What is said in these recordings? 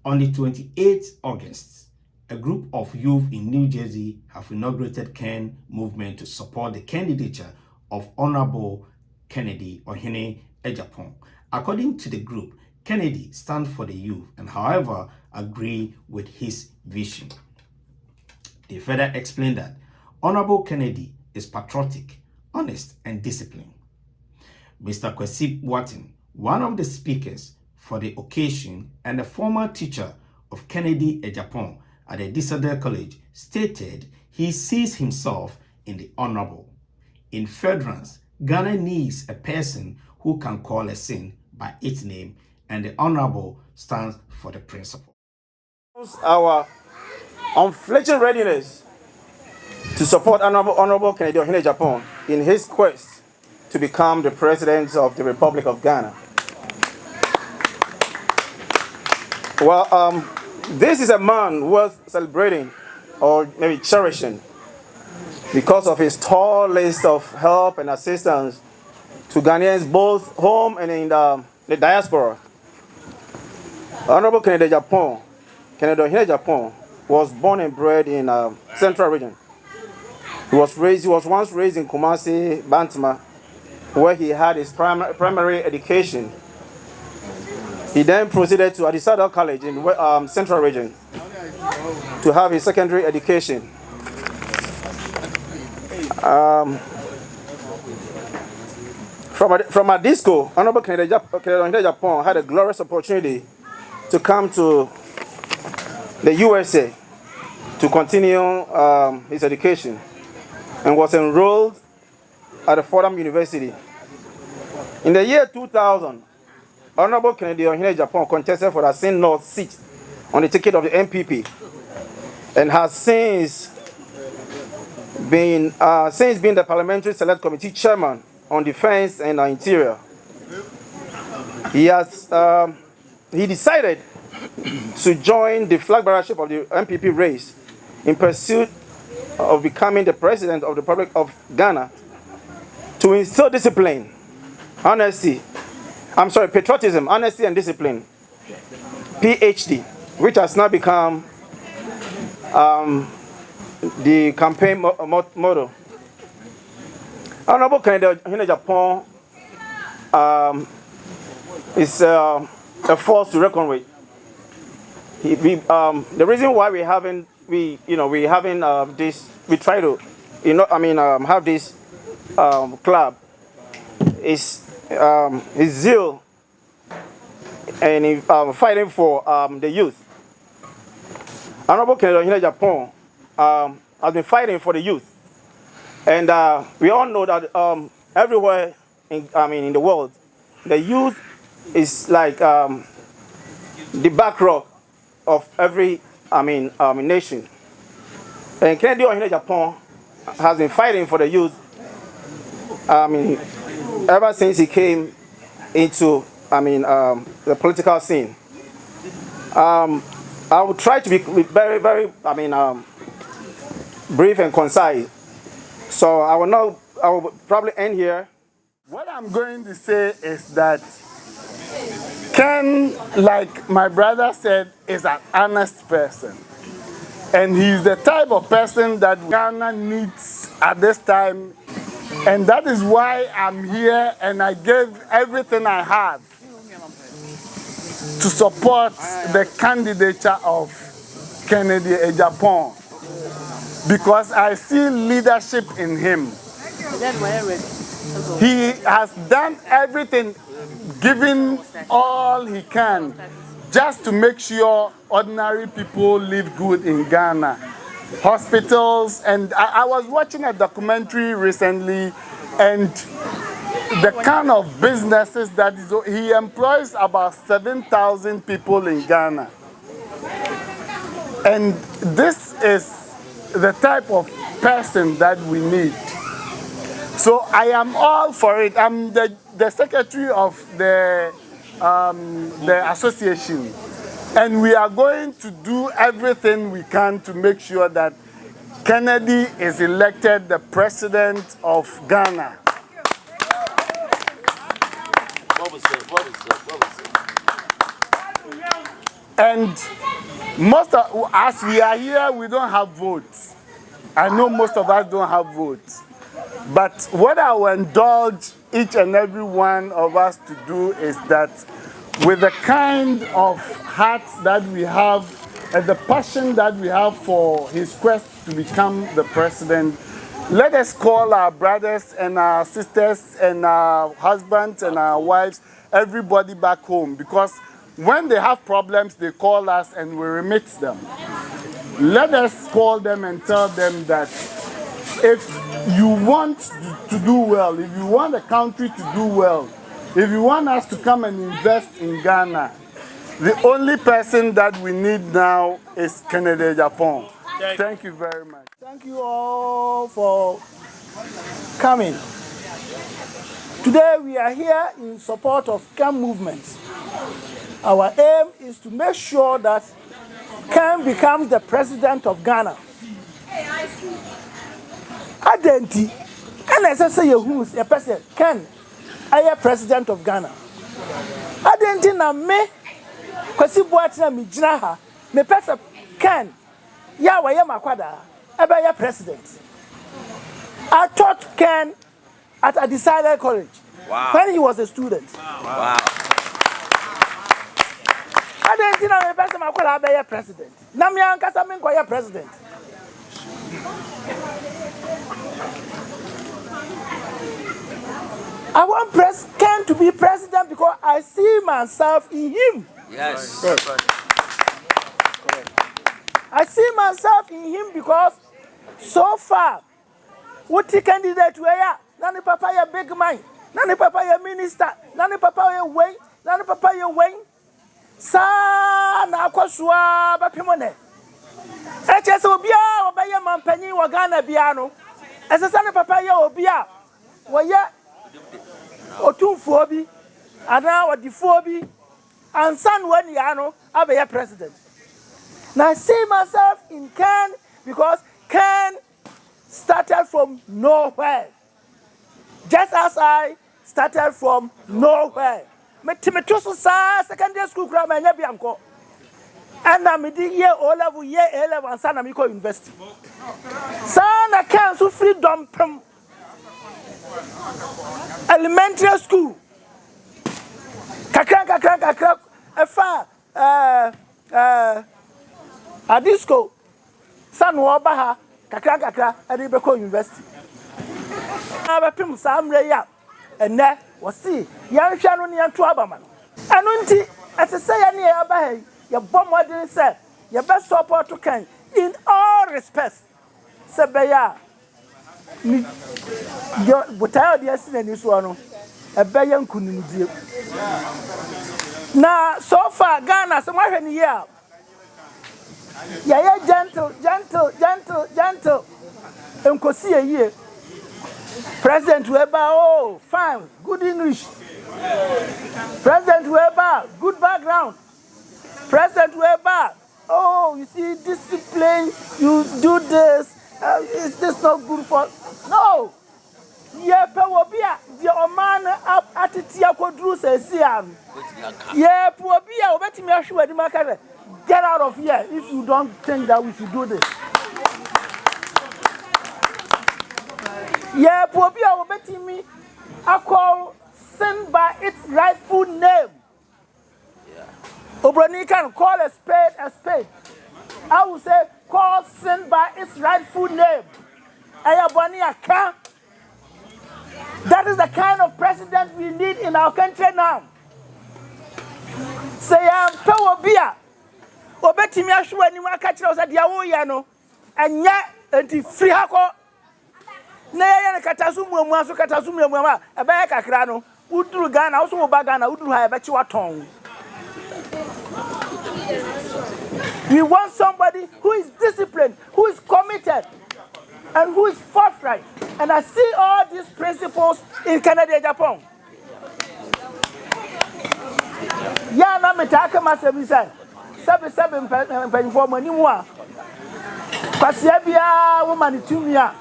On the 28th August, a group of youth in New Jersey have inaugurated Ken movement to support the candidature of Honorable Kennedy Ohene Agyapong. According to the group, Kennedy stands for the youth and, however, agree with his vision. They further explained that Honorable Kennedy is patriotic, honest, and disciplined. Mr. Kwasi Boateng, one of the speakers for the occasion and a former teacher of Kennedy Agyapong at the Adisadel College, stated he sees himself in the honorable. In furtherance, Ghana needs a person who can call a sin by its name, and the honorable stands for the principle. Our unflinching readiness to support Honorable Kennedy Ohene Agyapong in his quest to become the President of the Republic of Ghana. Well, this is a man worth celebrating or maybe cherishing because of his tall list of help and assistance to Ghanaians both home and in the diaspora. Honorable Kennedy Ohene Agyapong, was born and bred in Central Region. He was once raised in Kumasi, Bantama, where he had his primary education. He then proceeded to Adisadel College in Central Region to have his secondary education. From a disco, Honorable Kennedy Agyapong had a glorious opportunity to come to the USA to continue his education and was enrolled at the Fordham University. In the year 2000, Honorable Kennedy Ohene Agyapong contested for the St. North seat on the ticket of the MPP and has since been the Parliamentary Select Committee Chairman on Defense and Interior. He decided to join the flag bearership of the MPP race in pursuit of becoming the President of the Republic of Ghana to instill patriotism, honesty, and discipline, PhD, which has now become the campaign motto. Honorable Kennedy Ohene Agyapong is a force to reckon with. The reason why we try to have this club is his zeal and fighting for the youth. Honorable Kennedy Ohene Agyapong has been fighting for the youth, and we all know that everywhere in the world, the youth is like the backrock of every nation. And Kennedy Ohene Agyapong has been fighting for the youth ever since he came into the political scene. I will try to be very, very brief and concise. So I will probably end here. What I'm going to say is that Ken, like my brother said, is an honest person. And he's the type of person that Ghana needs at this time. And that is why I'm here, and I gave everything I have to support the candidature of Kennedy Agyapong, because I see leadership in him. He has done everything, given all he can, just to make sure ordinary people live good in Ghana. Hospitals, and I was watching a documentary recently, and the kind of businesses that he employs about 7,000 people in Ghana. And this is the type of person that we need. So I am all for it. I'm the secretary of the association. And we are going to do everything we can to make sure that Kennedy is elected the president of Ghana. And most of as we are here, we don't have votes. I know most of us don't have votes. But what I will indulge each and every one of us to do is that with the kind of heart that we have and the passion that we have for his quest to become the president, let us call our brothers and our sisters and our husbands and our wives, everybody back home, because when they have problems, they call us and we remit them. Let us call them and tell them that if you want to do well, if you want the country to do well, if you want us to come and invest in Ghana, the only person that we need now is Kennedy Agyapong. Thank you very much. Thank you all for coming. Today we are here in support of Ken movement. Our aim is to make sure that Ken becomes the president of Ghana. Adenti, and as I say, who's a person, Ken, I am president of Ghana. Adenti na me, Kwasi Boateng mi jinaha, me person Ken, ya wa ya makwada, ebe ya president. I taught Ken at Adisadel College when he was a student. Wow. Adenti na me person makwada ebe ya president. Na mi ankasa mi nkwa ya president. I want Ken to be president because I see myself in him. Yes. I see myself in him because so far, what the candidate were, nani papa ya big man, nani papa ya minister, nani papa ya way, nani papa ya way. Sa na kwaswa ba pimone. Eche so bia obaye mampani wa Ghana bia no. Esesa ne papa ya obia. Wo ye otumfo bi ana odifo bi ansan wani ya no abeye president. Now I see myself in Ken because Ken started from nowhere. Just as I started from nowhere. Me timetoso sa secondary school kra ma nya bianko. And I made year O level, year A level, and son of Miko University. Son, I can't so freedom from elementary school. Kakra, a disco. Son, Wabaha, Kakra, and Ibeko University. I have a pim Sam Raya, and that was see, young Shannon and Trabaman. And until, as I say, any Abahay. Your bomb didn't say your best support to Ken in all respects. Sebeya, your butaya the in this one, a bayan kunudi. Now, so far, Ghana, so much in the year. Yeah, gentle. And could see a year. President Weber, oh, fine, good English. President Weber, good background. President Weber, oh, you see, discipline, you do this, is this not good for... No! Yeah, Pewobia, the Oman up at Tia Quadru says, yeah, Pewobia, let me assure you, get out of here if you don't think that we should do this. Yeah, Pewobia, let me, I call sin by its rightful name. Obroni can call a spade. I will say, call sin by its rightful name. Ayabani Aka. That is the kind of president we need in our country now. Say, I'm Pewobia. Obeti mi ashwa ni wakati na usadi ya uyano. Anya, enti free hako. Na yaya katasumu mwaso katasumu mwa. Ebaya kakrano. Uduru Ghana, usu ubagana, uduru haya bechi watong. We want somebody who is disciplined, who is committed, and who is forthright. And I see all these principles in Kennedy Agyapong. Yeah, na metaka masebisa. Sabe mpaniform anymore. Kwasi bia woman tumia.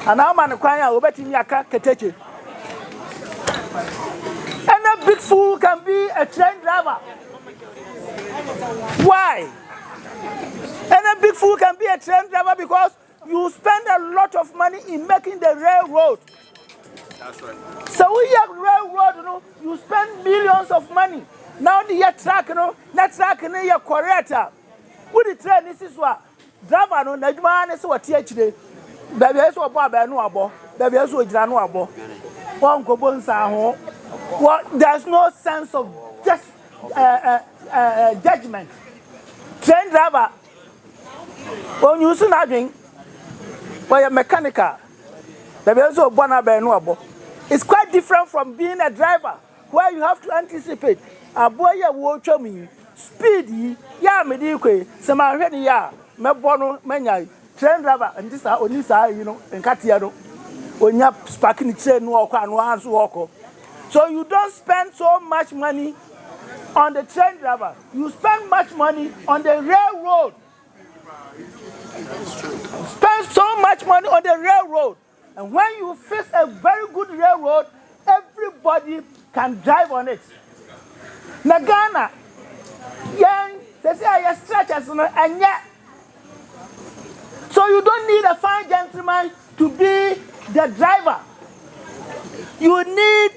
Ana woman kwanya obetimi aka keteche. And a big fool can be a train driver. Why? And a big fool can be a train driver because you spend a lot of money in making the railroad. That's right. So we have railroad, you spend millions of money. Now the track, that track in your correct. With the train, this is what driver no Najman is what THD. Baby is what Bob and Wabo, baby is what Januabo. One Gobonsa. What there's no sense of just judgment. Train driver, when you see nothing, when you're mechanical, baby is what Bonabe. It's quite different from being a driver where you have to anticipate. A boy watch me speedy, ya medically, some already ya, me bono, many train driver, and this are only side, and Catiano. When you're sparking the train walk and once walk. So you don't spend so much money on the train driver. You spend much money on the railroad. Spend so much money on the railroad. And when you fix a very good railroad, everybody can drive on it. Now Ghana, they say I stretch as and yet. So you don't need a fine gentleman to be the driver. You need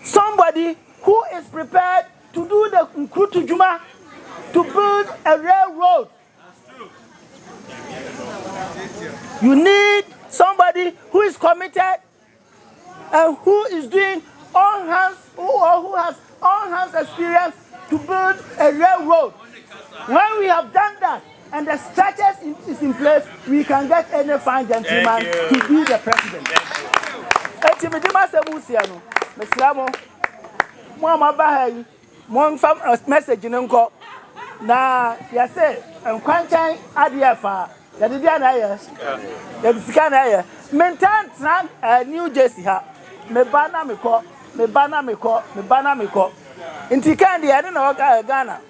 somebody who is prepared to do the Nkrutu Juma, to build a railroad. You need somebody who is committed and who is doing all hands, who has all hands experience to build a railroad. When we have done that and the structures is in place, we can get any fine gentleman to be the president. Message na yase nkwanchen adefa yade dia na ye yade sika na ye mentan tran New Jersey ha me bana me ko inti kan dia na Ghana.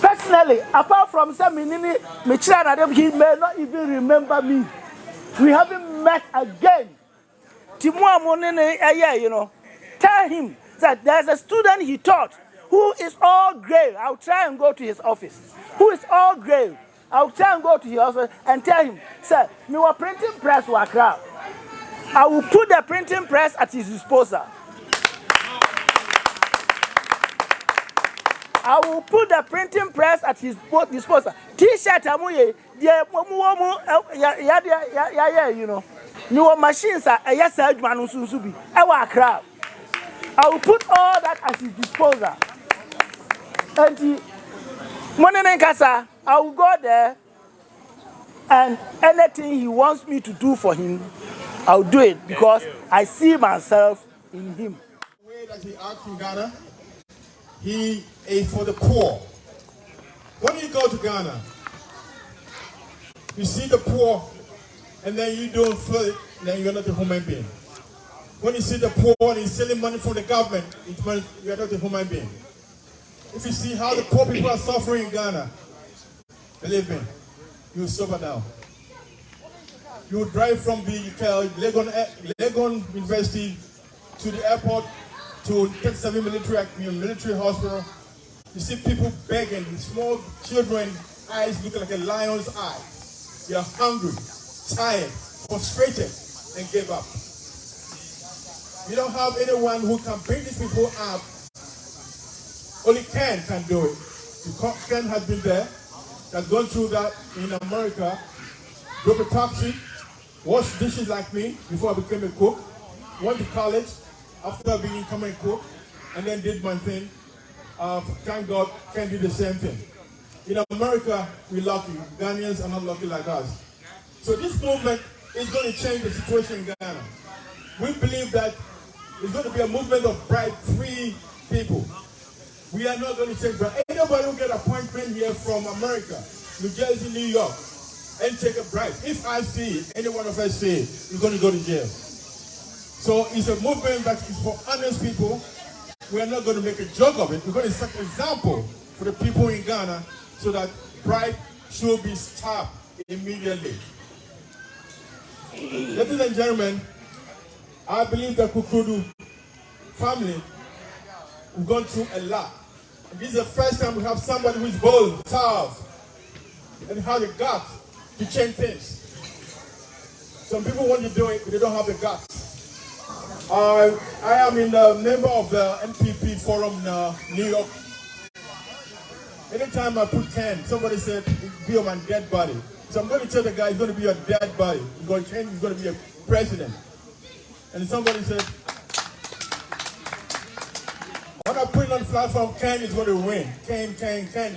Personally, apart from some me chira na dem, he may not even remember me. We haven't met again. Timua monene tell him that there's a student he taught who is all grey. I'll try and go to his office. Who is all grey? I'll try and go to his office and tell him, sir, me wa printing press wa crowd. I will put the printing press at his disposal. I will put the printing press at his disposal. T-shirt amuye, no machines are yes, man subi. Our crowd. I will put all that at his disposal. And I will go there, and anything he wants me to do for him, I'll do it because I see myself in him. The way that he acts in Ghana, he is for the poor. When you go to Ghana, you see the poor, and then you don't feel it, then you're not a human being. When you see the poor and he's stealing money from the government, it means you're not a human being. If you see how the poor people are suffering in Ghana, believe me, you'll suffer now. You drive from the Legon University to the airport to 37 military hospital. You see people begging, small children, eyes looking like a lion's eye. They are hungry, tired, frustrated, and gave up. You don't have anyone who can bring these people up. Only Ken can do it. Ken has been there, has gone through that in America, drove a taxi, washed dishes like me before I became a cook, went to college after becoming a cook, and then did my thing. Thank God, Ken did the same thing. In America, we're lucky. Ghanaians are not lucky like us. So this movement is going to change the situation in Ghana. We believe that it's going to be a movement of bribe free people. We are not going to take bribe. Anybody who get appointment here from America, New Jersey, New York, and take a bribe, if I see it, any one of us see it, you're going to go to jail. So it's a movement that is for honest people. We are not going to make a joke of it. We're going to set an example for the people in Ghana so that bribe should be stopped immediately. Ladies and gentlemen, I believe the Kukudu family have gone through a lot. This is the first time we have somebody who is bold, tough, and has the guts to change things. Some people want to do it, but they don't have the guts. I am in the member of the NPP forum in New York. Anytime I put Ken, somebody said, be on my dead body. So I'm going to tell the guy he's going to be your dead body. He's going to change, he's going to be a president. And somebody said, when I put it on the platform, Ken is going to win. Ken.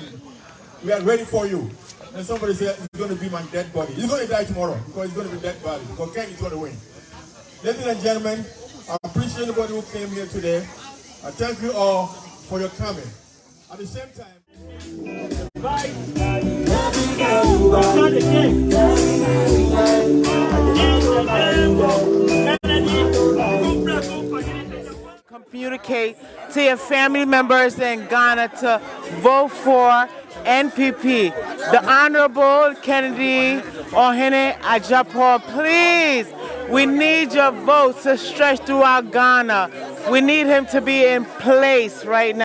We are ready for you. And somebody said, he's going to be my dead body. He's going to die tomorrow because he's going to be dead body. Because Ken is going to win. Ladies and gentlemen, I appreciate everybody who came here today. I thank you all for your coming. At the same time, communicate to your family members in Ghana to vote for NPP. The Honorable Kennedy Ohene Agyapong, please, we need your votes to stretch throughout Ghana. We need him to be in place right now.